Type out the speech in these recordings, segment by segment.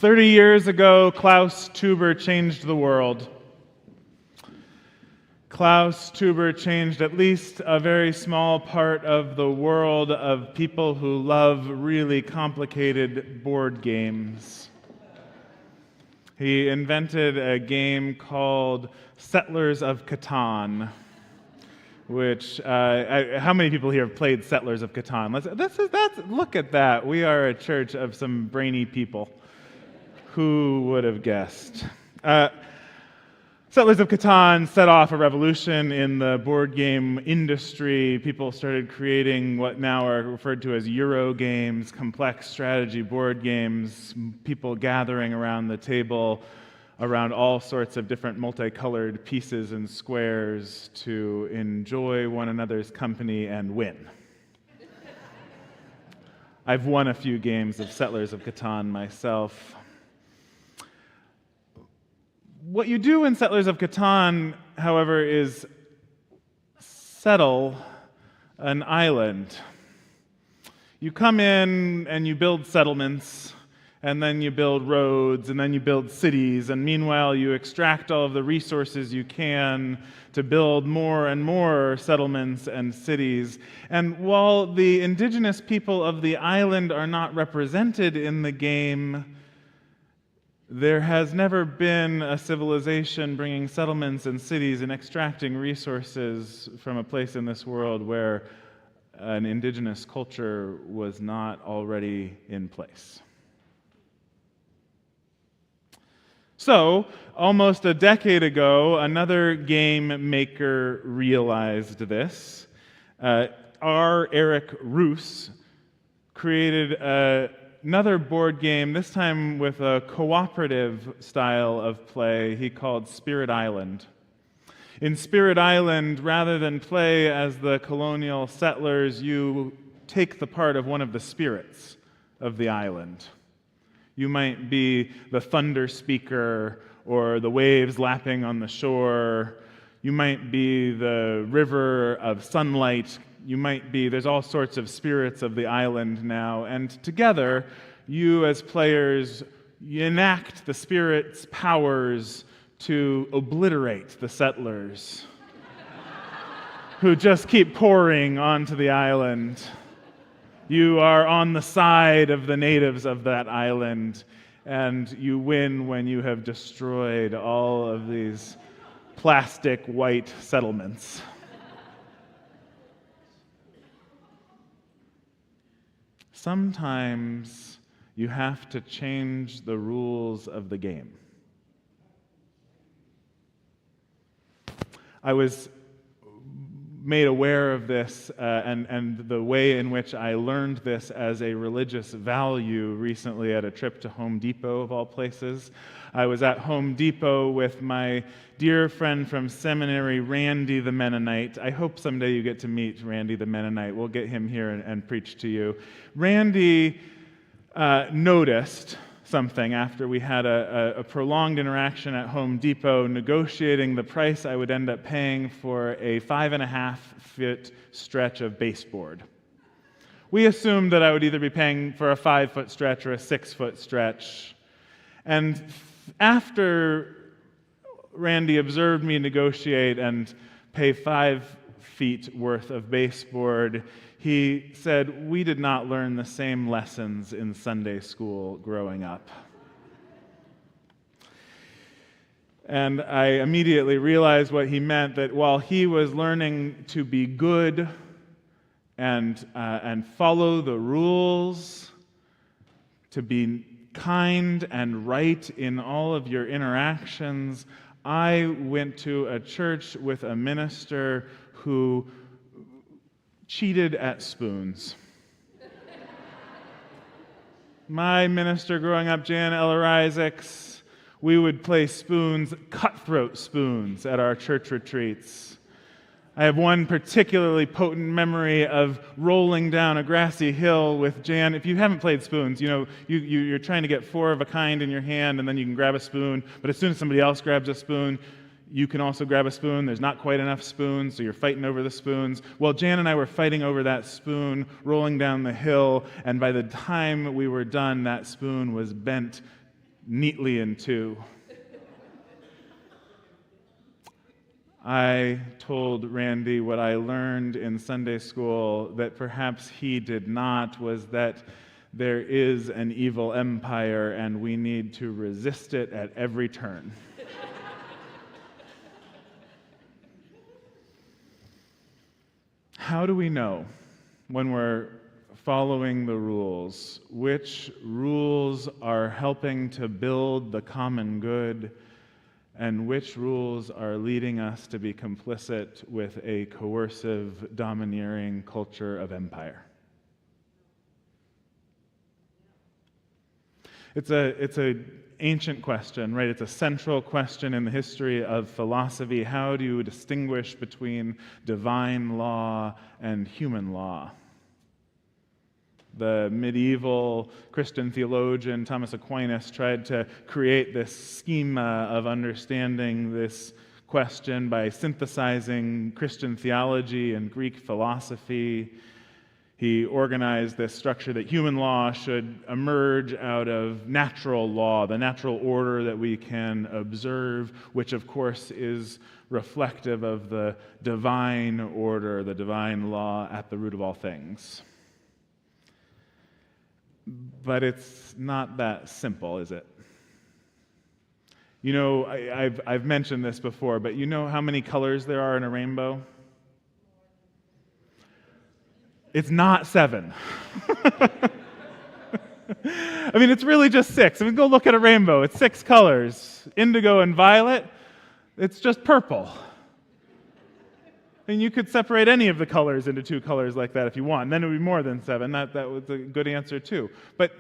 30 years ago, Klaus Tuber changed the world. Klaus Tuber changed at least a very small part of the world of people who love really complicated board games. He invented a game called Settlers of Catan, which, how many people here have played Settlers of Catan? Look at that. We are a church of some brainy people. Who would have guessed? Settlers of Catan set off a revolution in the board game industry. People started creating what now are referred to as Euro games, complex strategy board games, people gathering around the table around all sorts of different multicolored pieces and squares to enjoy one another's company and win. I've won a few games of Settlers of Catan myself. What you do in Settlers of Catan, however, is settle an island. You come in and you build settlements, and then you build roads, and then you build cities, and meanwhile you extract all of the resources you can to build more and more settlements and cities. And while the indigenous people of the island are not represented in the game, there has never been a civilization bringing settlements and cities and extracting resources from a place in this world where an indigenous culture was not already in place. So, almost a decade ago, another game maker realized this. R. Eric Roos created another board game, this time with a cooperative style of play he called Spirit Island. In Spirit Island, rather than play as the colonial settlers, you take the part of one of the spirits of the island. You might be the thunder speaker or the waves lapping on the shore. You might be the river of sunlight. You might be, there's all sorts of spirits of the island now, and together, you as players, you enact the spirit's powers to obliterate the settlers who just keep pouring onto the island. You are on the side of the natives of that island, and you win when you have destroyed all of these plastic white settlements. Sometimes you have to change the rules of the game. I was made aware of this and the way in which I learned this as a religious value recently at a trip to Home Depot, of all places. I was at Home Depot with my dear friend from seminary, Randy the Mennonite. I hope someday you get to meet Randy the Mennonite. We'll get him here and preach to you. Randy noticed something after we had a prolonged interaction at Home Depot, negotiating the price I would end up paying for a 5.5-foot stretch of baseboard. We assumed that I would either be paying for a 5-foot stretch or a 6-foot stretch. And after Randy observed me negotiate and pay 5 feet worth of baseboard, he said, "We did not learn the same lessons in Sunday school growing up." And I immediately realized what he meant, that while he was learning to be good and follow the rules, to be kind and right in all of your interactions, I went to a church with a minister who cheated at spoons. My minister growing up, Jan Eller Isaacs, we would play spoons, cutthroat spoons, at our church retreats. I have one particularly potent memory of rolling down a grassy hill with Jan. If you haven't played spoons, you're trying to get 4 of a kind in your hand, and then you can grab a spoon, but as soon as somebody else grabs a spoon, you can also grab a spoon. There's not quite enough spoons, so you're fighting over the spoons. Well, Jan and I were fighting over that spoon, rolling down the hill, and by the time we were done, that spoon was bent neatly in two. I told Randy what I learned in Sunday school that perhaps he did not, was that there is an evil empire and we need to resist it at every turn. How do we know when we're following the rules which rules are helping to build the common good and which rules are leading us to be complicit with a coercive, domineering culture of empire? It's a ancient question, right? It's a central question in the history of philosophy. How do you distinguish between divine law and human law? The medieval Christian theologian Thomas Aquinas tried to create this schema of understanding this question by synthesizing Christian theology and Greek philosophy. He organized this structure that human law should emerge out of natural law, the natural order that we can observe, which of course is reflective of the divine order, the divine law at the root of all things. But it's not that simple, is it? You know, I've mentioned this before, but you know how many colors there are in a rainbow? It's not 7. I mean, it's really just 6. I mean, go look at a rainbow. It's 6 colors. Indigo and violet. It's just purple. And you could separate any of the colors into 2 colors like that if you want. And then it would be more than 7. That was a good answer too. But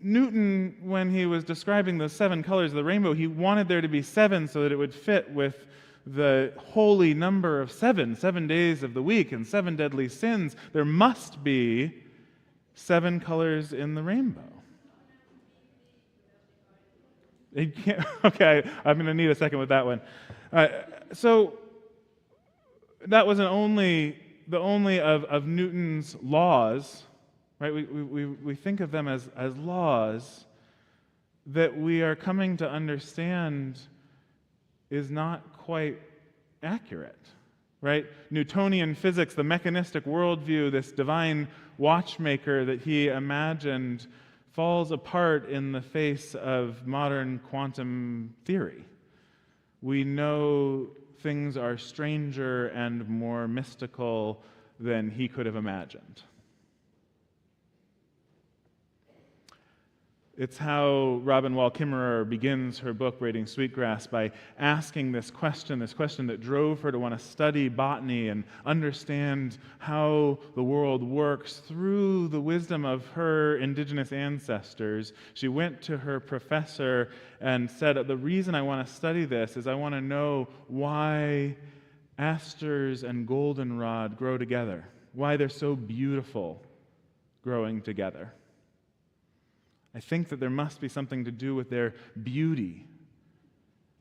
Newton, when he was describing the 7 colors of the rainbow, he wanted there to be 7 so that it would fit with the holy number of 7 days of the week and 7 deadly sins. There must be 7 colors in the rainbow. Okay, I'm going to need a second with that one. So that wasn't the only of Newton's laws, right? We think of them as laws that we are coming to understand is not quite accurate, right? Newtonian physics, the mechanistic worldview, this divine watchmaker that he imagined, falls apart in the face of modern quantum theory. We know things are stranger and more mystical than he could have imagined. It's how Robin Wall Kimmerer begins her book, Braiding Sweetgrass, by asking this question that drove her to want to study botany and understand how the world works through the wisdom of her indigenous ancestors. She went to her professor and said, the reason I want to study this is I want to know why asters and goldenrod grow together, why they're so beautiful growing together. I think that there must be something to do with their beauty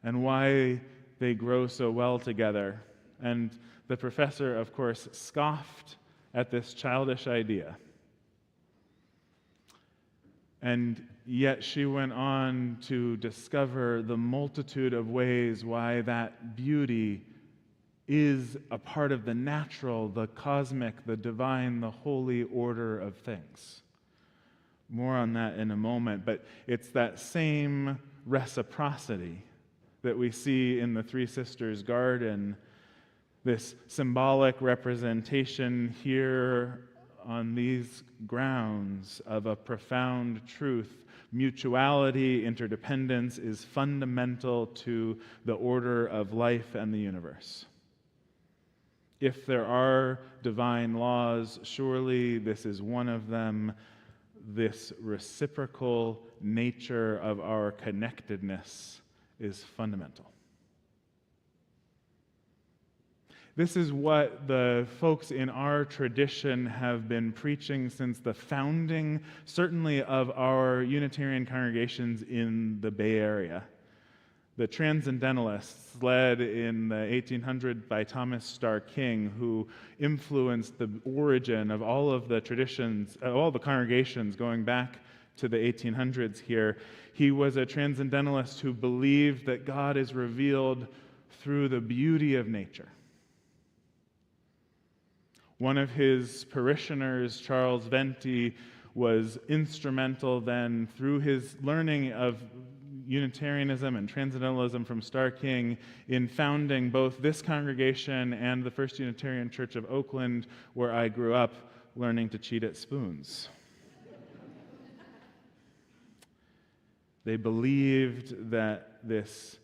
and why they grow so well together. And the professor, of course, scoffed at this childish idea. And yet she went on to discover the multitude of ways why that beauty is a part of the natural, the cosmic, the divine, the holy order of things. More on that in a moment, but it's that same reciprocity that we see in the Three Sisters Garden, this symbolic representation here on these grounds of a profound truth. Mutuality, interdependence is fundamental to the order of life and the universe. If there are divine laws, surely this is one of them. This reciprocal nature of our connectedness is fundamental. This is what the folks in our tradition have been preaching since the founding, certainly of our Unitarian congregations in the Bay Area. The Transcendentalists, led in the 1800s by Thomas Starr King, who influenced the origin of all of the traditions, all the congregations going back to the 1800s here, he was a transcendentalist who believed that God is revealed through the beauty of nature. One of his parishioners, Charles Venti, was instrumental then through his learning of Unitarianism and Transcendentalism from Starr King in founding both this congregation and the First Unitarian Church of Oakland, where I grew up learning to cheat at spoons. They believed that this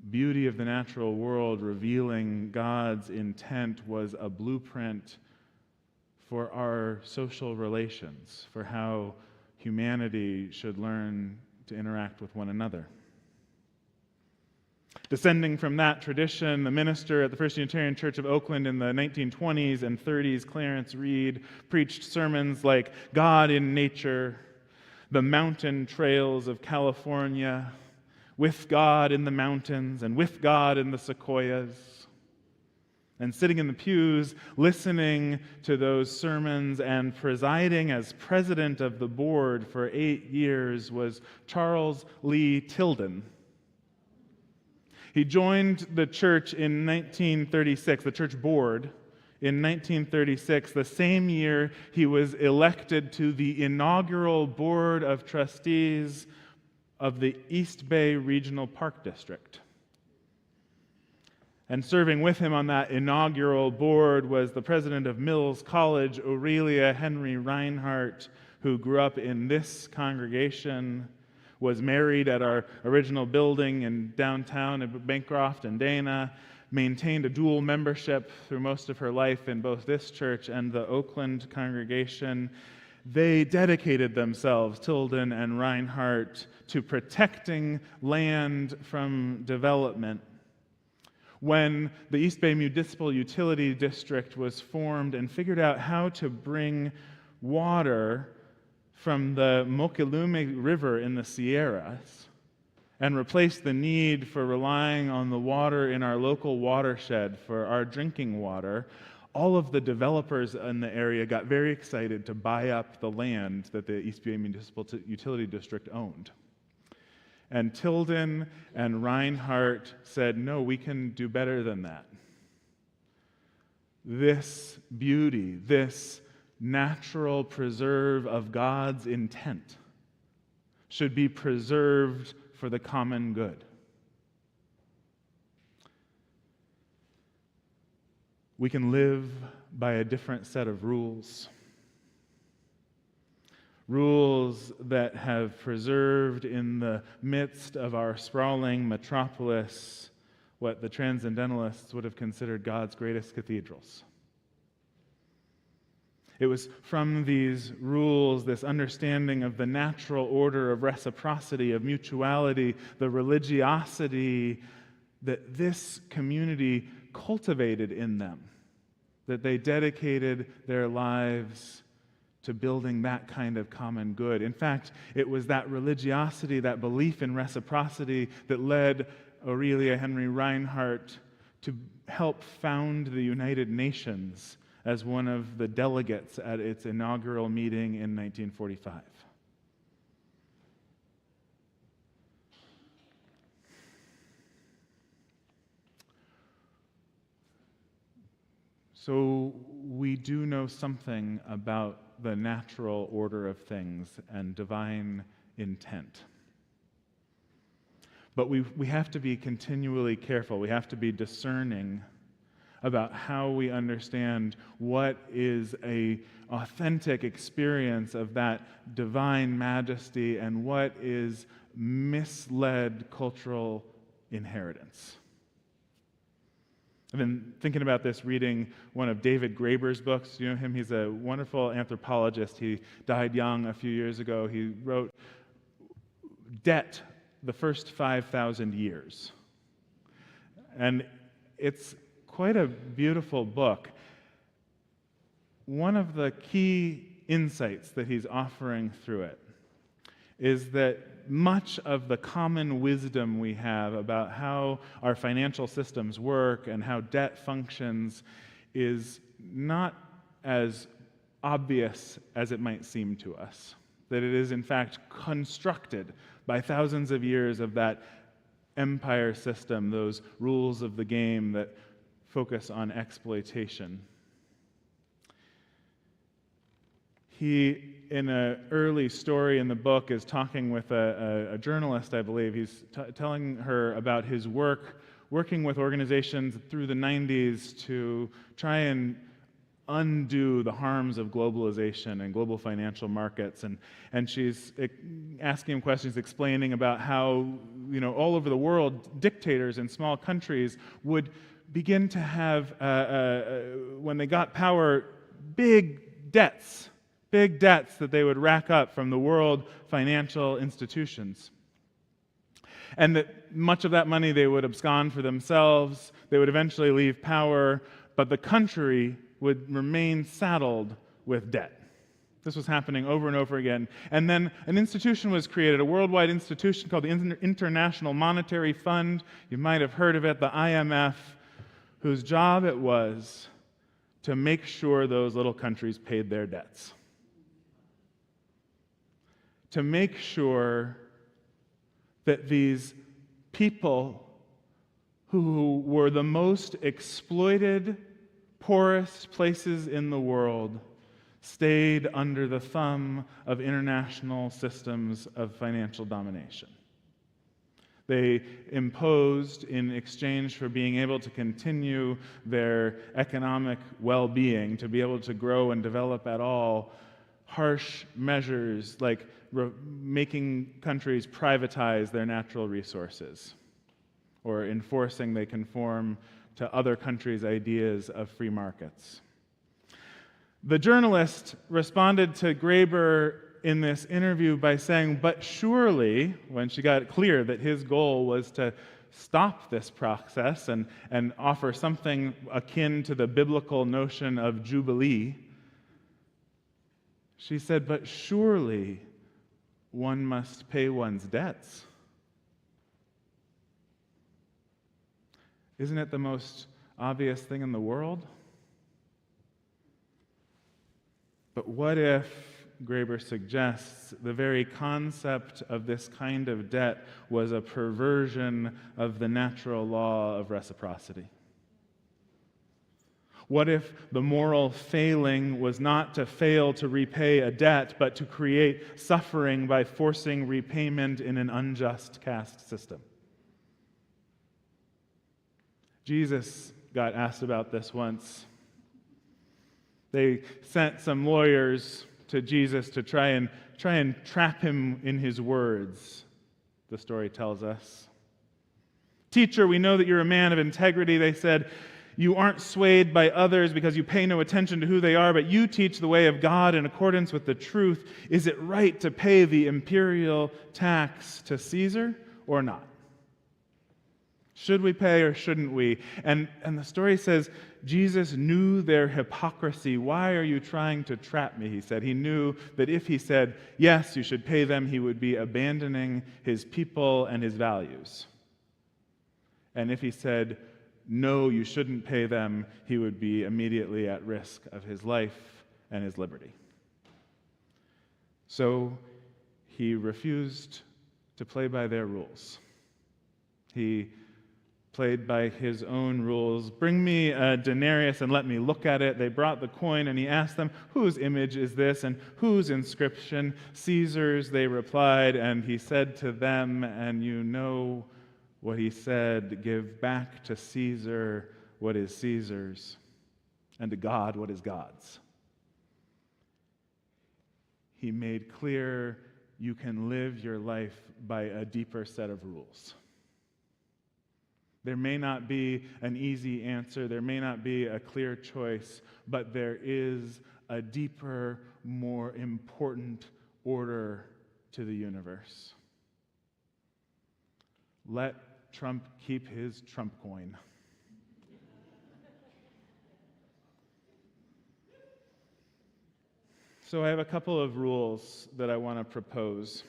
beauty of the natural world revealing God's intent was a blueprint for our social relations, for how humanity should learn to interact with one another. Descending from that tradition, the minister at the First Unitarian Church of Oakland in the 1920s and 30s, Clarence Reed, preached sermons like God in Nature, the mountain trails of California, with God in the mountains and with God in the sequoias. And sitting in the pews, listening to those sermons and presiding as president of the board for 8 years was Charles Lee Tilden. He joined the church in 1936, the church board, in 1936, the same year he was elected to the inaugural board of trustees of the East Bay Regional Park District. And serving with him on that inaugural board was the president of Mills College, Aurelia Henry Reinhardt, who grew up in this congregation, was married at our original building in downtown at Bancroft and Dana, maintained a dual membership through most of her life in both this church and the Oakland congregation. They dedicated themselves, Tilden and Reinhardt, to protecting land from development. When the East Bay Municipal Utility District was formed and figured out how to bring water from the Mokelume River in the Sierras and replace the need for relying on the water in our local watershed for our drinking water, all of the developers in the area got very excited to buy up the land that the East Bay Municipal Utility District owned. And Tilden and Reinhardt said, no, we can do better than that. This beauty, this natural preserve of God's intent should be preserved for the common good. We can live by a different set of rules. Rules that have preserved in the midst of our sprawling metropolis what the Transcendentalists would have considered God's greatest cathedrals. It was from these rules, this understanding of the natural order of reciprocity, of mutuality, the religiosity that this community cultivated in them, that they dedicated their lives to building that kind of common good. In fact, it was that religiosity, that belief in reciprocity that led Aurelia Henry Reinhardt to help found the United Nations as one of the delegates at its inaugural meeting in 1945. So we do know something about the natural order of things and divine intent. But we have to be continually careful. We have to be discerning about how we understand what is an authentic experience of that divine majesty and what is misled cultural inheritance. I've been thinking about this reading one of David Graeber's books. You know him? He's a wonderful anthropologist. He died young a few years ago. He wrote Debt, the First 5,000 Years. And it's quite a beautiful book. One of the key insights that he's offering through it is that much of the common wisdom we have about how our financial systems work and how debt functions is not as obvious as it might seem to us. that it is in fact constructed by thousands of years of that empire system, those rules of the game that focus on exploitation. He, in an early story in the book, is talking with a journalist, I believe. He's telling her about his working with organizations through the 90s to try and undo the harms of globalization and global financial markets. And she's asking him questions, explaining about how, all over the world, dictators in small countries would begin to have, when they got power, big debts that they would rack up from the world financial institutions. And that much of that money they would abscond for themselves, they would eventually leave power, but the country would remain saddled with debt. This was happening over and over again. And then an institution was created, a worldwide institution called the International Monetary Fund. You might have heard of it, the IMF, whose job it was to make sure those little countries paid their debts. To make sure that these people who were the most exploited, poorest places in the world stayed under the thumb of international systems of financial domination. They imposed, in exchange for being able to continue their economic well-being, to be able to grow and develop at all, harsh measures like making countries privatize their natural resources or enforcing they conform to other countries' ideas of free markets. The journalist responded to Graeber in this interview by saying, but surely, when she got it clear that his goal was to stop this process and offer something akin to the biblical notion of jubilee, she said, but surely one must pay one's debts. Isn't it the most obvious thing in the world? But what if, Graeber suggests, the very concept of this kind of debt was a perversion of the natural law of reciprocity? What if the moral failing was not to fail to repay a debt, but to create suffering by forcing repayment in an unjust caste system? Jesus got asked about this once. They sent some lawyers to Jesus to try and trap him in his words, the story tells us. Teacher, we know that you're a man of integrity, they said. You aren't swayed by others because you pay no attention to who they are, but you teach the way of God in accordance with the truth. Is it right to pay the imperial tax to Caesar or not? Should we pay or shouldn't we? And the story says, Jesus knew their hypocrisy. Why are you trying to trap me? He said. He knew that if he said, yes, you should pay them, he would be abandoning his people and his values. And if he said, no, you shouldn't pay them, he would be immediately at risk of his life and his liberty. So he refused to play by their rules. He played by his own rules. Bring me a denarius and let me look at it. They brought the coin, and he asked them, whose image is this and whose inscription? Caesar's, they replied, and he said to them, and you know what he said, give back to Caesar what is Caesar's, and to God what is God's. He made clear you can live your life by a deeper set of rules. There may not be an easy answer, there may not be a clear choice, but there is a deeper, more important order to the universe. Let Trump keep his Trump coin. So I have a couple of rules that I want to propose.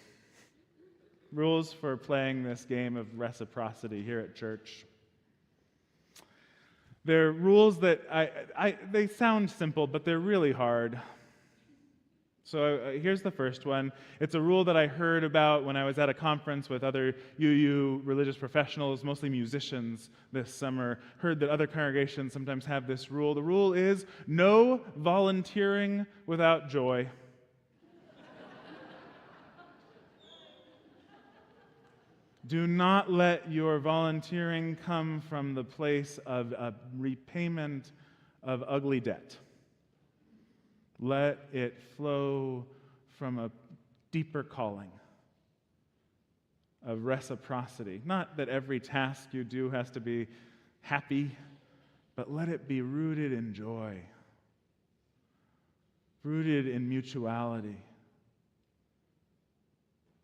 Rules for playing this game of reciprocity here at church. They're rules that they sound simple, but they're really hard. So here's the first one. It's a rule that I heard about when I was at a conference with other UU religious professionals, mostly musicians this summer. Heard that other congregations sometimes have this rule. The rule is no volunteering without joy. Do not let your volunteering come from the place of a repayment of ugly debt. Let it flow from a deeper calling of reciprocity. Not that every task you do has to be happy, but let it be rooted in joy, rooted in mutuality.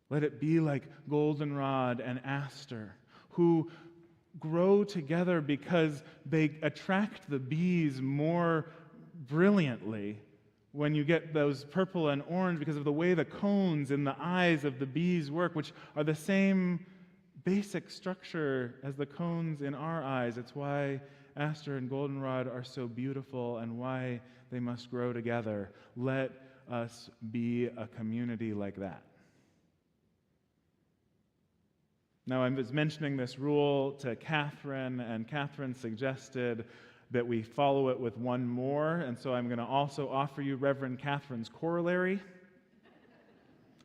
Let it be like goldenrod and aster, who grow together because they attract the bees more brilliantly when you get those purple and orange because of the way the cones in the eyes of the bees work, which are the same basic structure as the cones in our eyes. It's why aster and goldenrod are so beautiful and why they must grow together. Let us be a community like that. Now, I was mentioning this rule to Catherine, and Catherine suggested that we follow it with one more, and so I'm going to also offer you Reverend Catherine's corollary.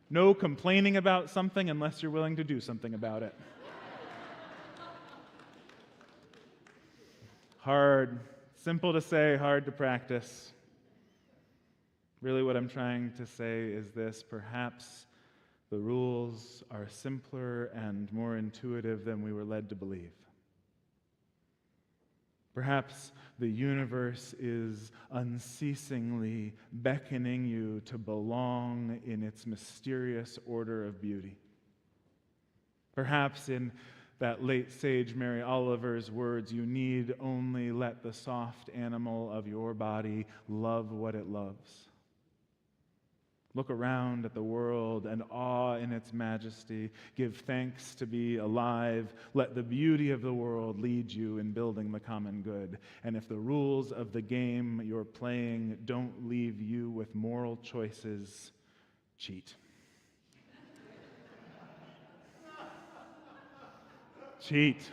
No complaining about something unless you're willing to do something about it. Hard, simple to say, hard to practice. Really what I'm trying to say is this: perhaps the rules are simpler and more intuitive than we were led to believe. Perhaps the universe is unceasingly beckoning you to belong in its mysterious order of beauty. Perhaps in that late sage Mary Oliver's words, you need only let the soft animal of your body love what it loves. Look around at the world and awe in its majesty. Give thanks to be alive. Let the beauty of the world lead you in building the common good. And if the rules of the game you're playing don't leave you with moral choices, cheat. Cheat.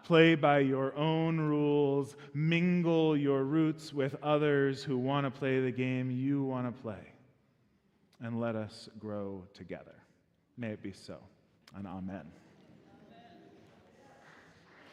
Play by your own rules. Mingle your roots with others who want to play the game you want to play. And let us grow together. May it be so. And amen.